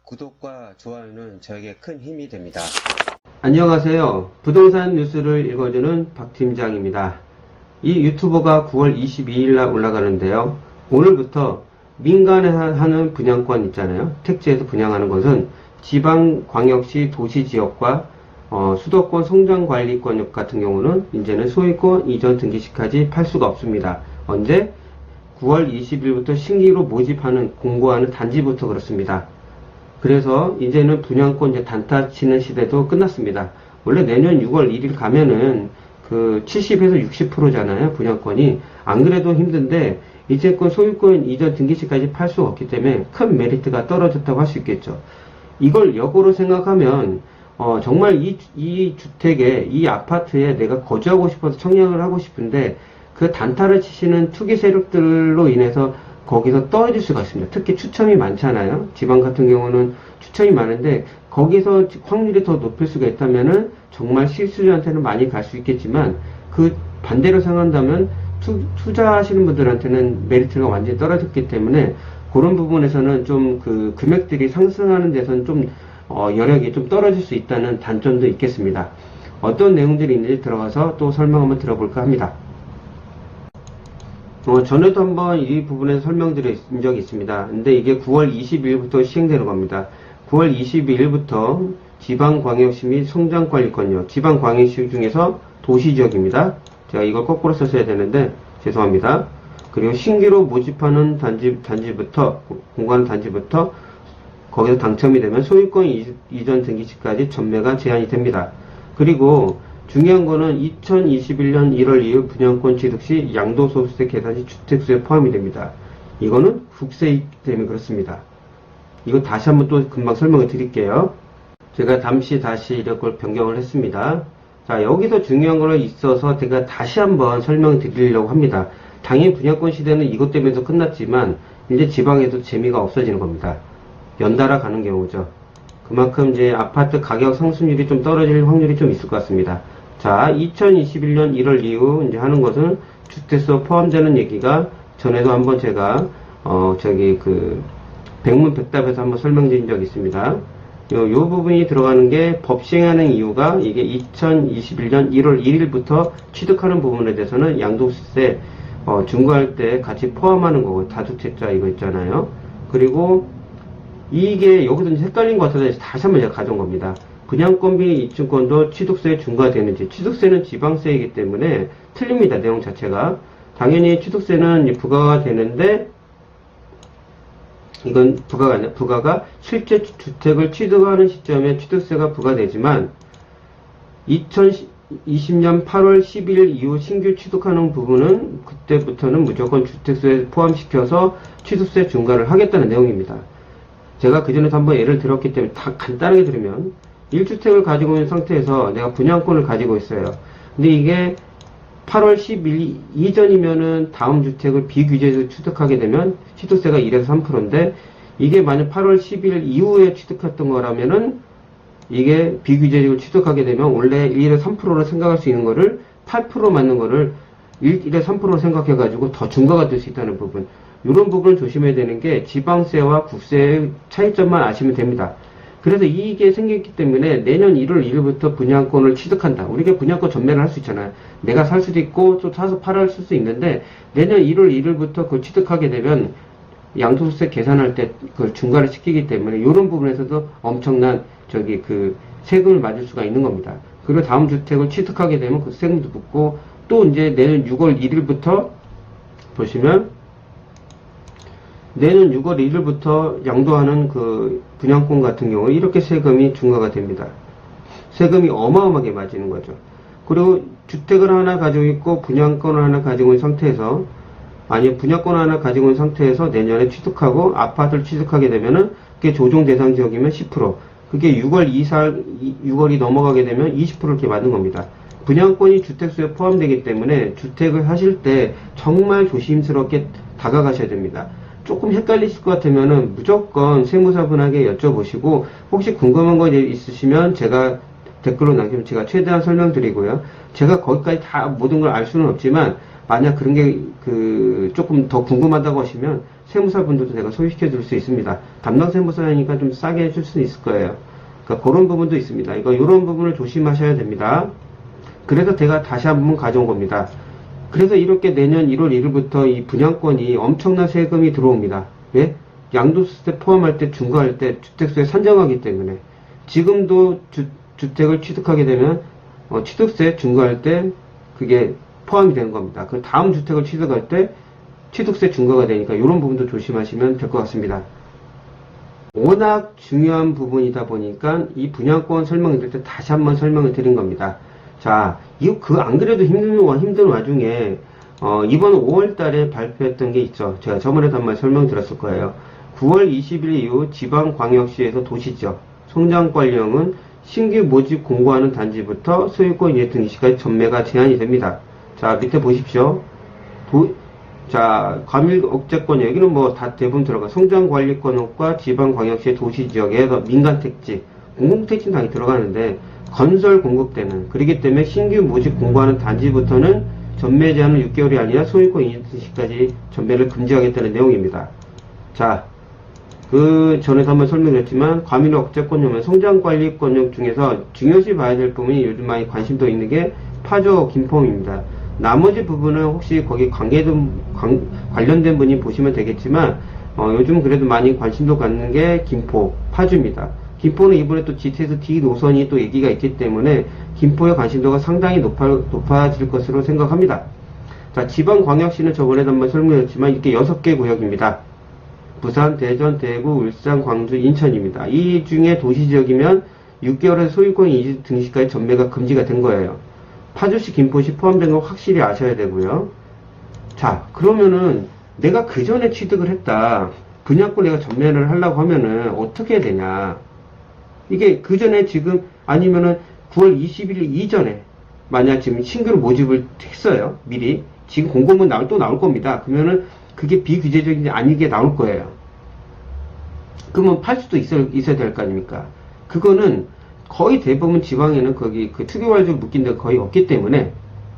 구독과 좋아요는 저에게 큰 힘이 됩니다. 안녕하세요. 부동산 뉴스를 읽어주는 박 팀장입니다. 이 유튜버가 9월 22일 날 올라가는데요. 오늘부터 민간에 하는 분양권 있잖아요. 택지에서 분양하는 것은 지방광역시 도시지역과 수도권 성장관리권 같은 경우는 이제는 소유권 이전 등기시까지 팔 수가 없습니다. 언제? 9월 20일부터 신규로 모집하는 공고하는 단지부터 그렇습니다. 그래서 이제는 분양권 이제 단타 치는 시대도 끝났습니다. 원래 내년 6월 1일 가면은 그 70에서 60%잖아요. 분양권이. 안 그래도 힘든데 이제권 소유권 이전 등기시까지 팔 수가 없기 때문에 큰 메리트가 떨어졌다고 할 수 있겠죠. 이걸 역으로 생각하면 정말 이 주택에 이 아파트에 내가 거주하고 싶어서 청약을 하고 싶은데 그 단타를 치시는 투기 세력들로 인해서 거기서 떨어질 수가 있습니다. 특히 추첨이 많잖아요. 지방 같은 경우는 추첨이 많은데 거기서 확률이 더 높을 수가 있다면은 정말 실수요한테는 많이 갈 수 있겠지만 그 반대로 생각한다면 투자하시는 분들한테는 메리트가 완전히 떨어졌기 때문에 그런 부분에서는 좀 그 금액들이 상승하는 데서는 좀 여력이 좀 떨어질 수 있다는 단점도 있겠습니다. 어떤 내용들이 있는지 들어가서 또 설명 한번 들어볼까 합니다. 전에도 한번 이 부분에서 설명드린 적이 있습니다. 근데 이게 9월 22일부터 시행되는 겁니다. 9월 22일부터 지방광역시 및 성장관리권요. 지방광역시 중에서 도시지역입니다. 제가 이걸 거꾸로 썼어야 되는데 죄송합니다. 그리고 신규로 모집하는 단지부터 공고하는 단지부터 거기서 당첨이 되면 소유권 이전 등기시까지 전매가 제한이 됩니다. 그리고 중요한 거는 2021년 1월 이후 분양권 취득 시 양도소득세 계산 시 주택수에 포함이 됩니다. 이거는 국세이기 때문에 그렇습니다. 이거 다시 한번 또 금방 설명을 드릴게요. 제가 다시 이걸 변경을 했습니다. 자, 여기서 중요한 거는 있어서 제가 다시 한번 설명을 드리려고 합니다. 당연히 분양권 시대는 이것 때문에도 끝났지만 이제 지방에도 재미가 없어지는 겁니다. 연달아 가는 경우죠. 그만큼 이제 아파트 가격 상승률이 좀 떨어질 확률이 좀 있을 것 같습니다. 자, 2021년 1월 이후 이제 하는 것은 주택수 포함되는 얘기가 전에도 한번 제가 백문백답에서 한번 설명드린 적이 있습니다. 요 부분이 들어가는 게 법 시행하는 이유가 이게 2021년 1월 1일부터 취득하는 부분에 대해서는 양도세 중과할 때 같이 포함하는 거고 다주택자 이거 있잖아요. 그리고 이게 여기서 이제 헷갈린 것 같아서 다시 한번 제가 가져온 겁니다. 분양권 비 입증권도 취득세에 중과되는지, 취득세는 지방세이기 때문에 틀립니다. 내용 자체가. 당연히 취득세는 부과가 되는데 이건 부과가 아니라 부과가 실제 주택을 취득하는 시점에 취득세가 부과되지만 2020년 8월 11일 이후 신규 취득하는 부분은 그때부터는 무조건 주택세에 포함시켜서 취득세 중과를 하겠다는 내용입니다. 제가 그전에도 한번 예를 들었기 때문에 다 간단하게 들으면 1주택을 가지고 있는 상태에서 내가 분양권을 가지고 있어요. 근데 이게 8월 10일 이전이면은 다음 주택을 비규제에서 취득하게 되면 취득세가 1에서 3%인데 이게 만약 8월 10일 이후에 취득했던 거라면은 이게 비규제적으로 취득하게 되면 원래 1에서 3%로 생각할 수 있는 거를 8% 맞는 거를 1에서 3%로 생각해 가지고 더 중과가 될 수 있다는 부분. 이런 부분을 조심해야 되는 게 지방세와 국세의 차이점만 아시면 됩니다. 그래서 이게 생겼기 때문에 내년 1월 1일부터 분양권을 취득한다. 우리가 분양권 전매를 할 수 있잖아요. 내가 살 수도 있고 또 사서 팔아 쓸 수 있는데 내년 1월 1일부터 그걸 취득하게 되면 양도소득세 계산할 때 그걸 중과를 시키기 때문에 이런 부분에서도 엄청난 세금을 맞을 수가 있는 겁니다. 그리고 다음 주택을 취득하게 되면 그 세금도 붙고 또 이제 내년 6월 1일부터 보시면 내년 6월 1일부터 양도하는 그 분양권 같은 경우 이렇게 세금이 중과가 됩니다. 세금이 어마어마하게 맞이는 거죠. 그리고 주택을 하나 가지고 있고 분양권을 하나 가지고 있는 상태에서 분양권 하나 가지고 있는 상태에서 내년에 취득하고 아파트를 취득하게 되면은 그게 조정 대상 지역이면 10%, 그게 6월이 넘어가게 되면 20% 이렇게 맞는 겁니다. 분양권이 주택수에 포함되기 때문에 주택을 하실 때 정말 조심스럽게 다가가셔야 됩니다. 조금 헷갈리실 것 같으면은 무조건 세무사분에게 여쭤보시고 혹시 궁금한 거 있으시면 제가 댓글로 남기면 제가 최대한 설명드리고요. 제가 거기까지 다 모든 걸 알 수는 없지만 만약 그런 게 조금 더 궁금하다고 하시면 세무사분들도 제가 소개시켜 줄 수 있습니다. 담당 세무사니까 좀 싸게 해줄 수 있을 거예요. 그러니까 그런 부분도 있습니다. 이런 부분을 조심하셔야 됩니다. 그래서 제가 다시 한번 가져온 겁니다. 그래서 이렇게 내년 1월 1일부터 이 분양권이 엄청난 세금이 들어옵니다. 왜? 양도소득세 포함할 때 중과할 때 주택수에 산정하기 때문에 지금도 주택을 취득하게 되면 취득세 중과할 때 그게 포함이 되는 겁니다. 그 다음 주택을 취득할 때 취득세 중과가 되니까 이런 부분도 조심하시면 될 것 같습니다. 워낙 중요한 부분이다 보니까 이 분양권 설명을 드릴 때 다시 한번 설명을 드린 겁니다. 자, 안 그래도 힘든 와중에 이번 5월 달에 발표했던 게 있죠. 제가 저번에도 한번 설명드렸을 거예요. 9월 20일 이후 지방광역시에서 도시지역 성장관리형은 신규 모집 공고하는 단지부터 소유권 이해 등기시까지 전매가 제한이 됩니다. 자, 밑에 보십시오. 과밀 억제권, 여기는 뭐 다 대부분 들어가. 성장관리권과 지방광역시의 도시지역에서 민간택지, 공공택지는 당연히 들어가는데, 건설 공급되는, 그렇기 때문에 신규 모집 공고하는 단지부터는 전매 제한은 6개월이 아니라 소유권 이해 등기시까지 전매를 금지하겠다는 내용입니다. 자, 전에도 한번 설명드렸지만, 과밀 억제권용, 성장관리권용 중에서 중요시 봐야 될 부분이 요즘 많이 관심도 있는 게 파조 김포입니다. 나머지 부분은 혹시 거기 관련된 분이 보시면 되겠지만, 요즘 그래도 많이 관심도 갖는 게 김포, 파주입니다. 김포는 이번에 또 GT에서 D 노선이 또 얘기가 있기 때문에 김포의 관심도가 상당히 높아질 것으로 생각합니다. 자, 지방광역시는 저번에도 한번 설명드렸지만 이렇게 6개 구역입니다. 부산, 대전, 대구, 울산, 광주, 인천입니다. 이 중에 도시지역이면 6개월의 소유권 이주 등시까지 전매가 금지가 된 거예요. 파주시, 김포시 포함된 거 확실히 아셔야 되고요. 자, 그러면은 내가 그 전에 취득을 했다. 분양권 내가 전매를 하려고 하면은 어떻게 해야 되냐. 이게 그 전에 지금 아니면은 9월 20일 이전에 만약 지금 신규로 모집을 했어요. 미리. 지금 공고문 또 나올 겁니다. 그러면은 그게 비규제적인지 아니게 나올 거예요. 그러면 팔 수도 있어야 될 거 아닙니까? 그거는 거의 대부분 지방에는 거기 투기활주 묶인 데가 거의 없기 때문에,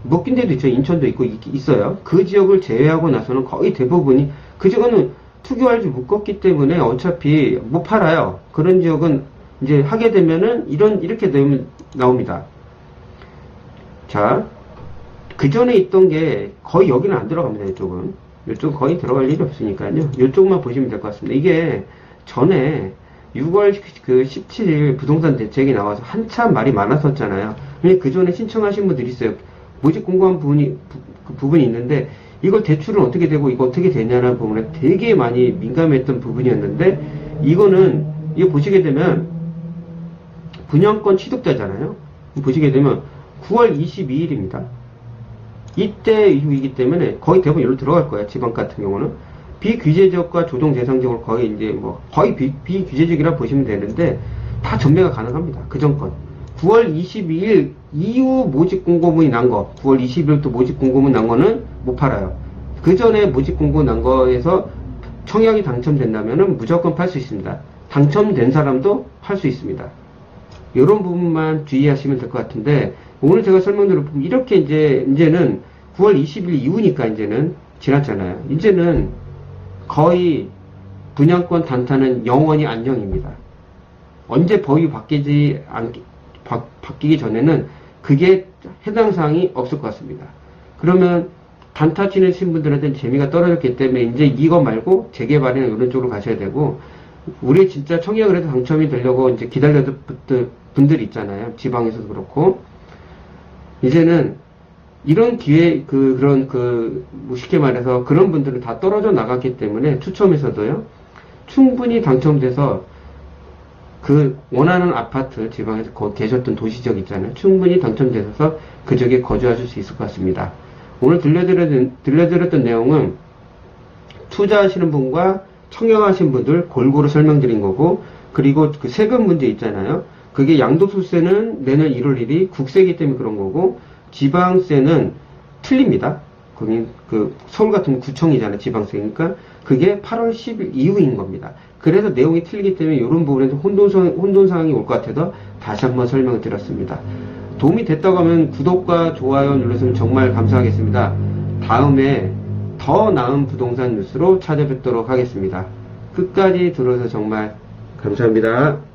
묶인 데도 있죠. 인천도 있어요. 그 지역을 제외하고 나서는 거의 대부분이, 그 지역은 투기활주 묶었기 때문에 어차피 못 팔아요. 그런 지역은 이제 하게 되면은 이렇게 되면 나옵니다. 자, 그 전에 있던 게 거의 여기는 안 들어갑니다. 이쪽은. 이쪽은 거의 들어갈 일이 없으니까요. 이쪽만 보시면 될 것 같습니다. 이게 전에 6월 17일 부동산 대책이 나와서 한참 말이 많았었잖아요. 그 전에 신청하신 분들이 있어요. 모집 공고한 부분이 있는데, 이걸 대출은 어떻게 되고, 이거 어떻게 되냐는 부분에 되게 많이 민감했던 부분이었는데, 이거 보시게 되면, 분양권 취득자잖아요. 보시게 되면, 9월 22일입니다. 이때 이후이기 때문에 거의 대부분 여기로 들어갈 거예요. 지방 같은 경우는. 비규제적과 조정 대상 지역으로 거의 비규제적이라 보시면 되는데, 다 전매가 가능합니다. 그 전건. 9월 22일 이후 모집 공고문이 난 거, 9월 20일 또 모집 공고문 난 거는 못 팔아요. 그 전에 모집 공고 난 거에서 청약이 당첨된다면은 무조건 팔 수 있습니다. 당첨된 사람도 팔 수 있습니다. 이런 부분만 주의하시면 될 것 같은데, 오늘 제가 설명드린 부분, 이렇게 이제는 9월 20일 이후니까 이제는 지났잖아요. 이제는 거의 분양권 단타는 영원히 안정입니다. 언제 법이 바뀌기 전에는 그게 해당 사항이 없을 것 같습니다. 그러면 단타 치는 분들한테는 재미가 떨어졌기 때문에 이제 이거 말고 재개발이나 이런 쪽으로 가셔야 되고, 우리 진짜 청약을 해서 당첨이 되려고 이제 기다렸던 분들이 있잖아요. 지방에서도 그렇고. 이제는 이런 기회, 쉽게 말해서 그런 분들은 다 떨어져 나갔기 때문에 추첨에서도요, 충분히 당첨돼서 원하는 아파트, 지방에서 계셨던 도시지역 있잖아요. 충분히 당첨돼서 그 지역에 거주하실 수 있을 것 같습니다. 오늘 들려드렸던 내용은 투자하시는 분과 청약하신 분들 골고루 설명드린 거고, 그리고 그 세금 문제 있잖아요. 그게 양도소득세는 내년 1월 1일 국세이기 때문에 그런 거고, 지방세는 틀립니다. 거기 서울 같은 구청이잖아요. 지방세니까. 그게 8월 10일 이후인 겁니다. 그래서 내용이 틀리기 때문에 이런 부분에서 혼돈사항이 올 것 같아서 다시 한번 설명을 드렸습니다. 도움이 됐다고 하면 구독과 좋아요 눌러주시면 정말 감사하겠습니다. 다음에 더 나은 부동산 뉴스로 찾아뵙도록 하겠습니다. 끝까지 들어서 정말 감사합니다.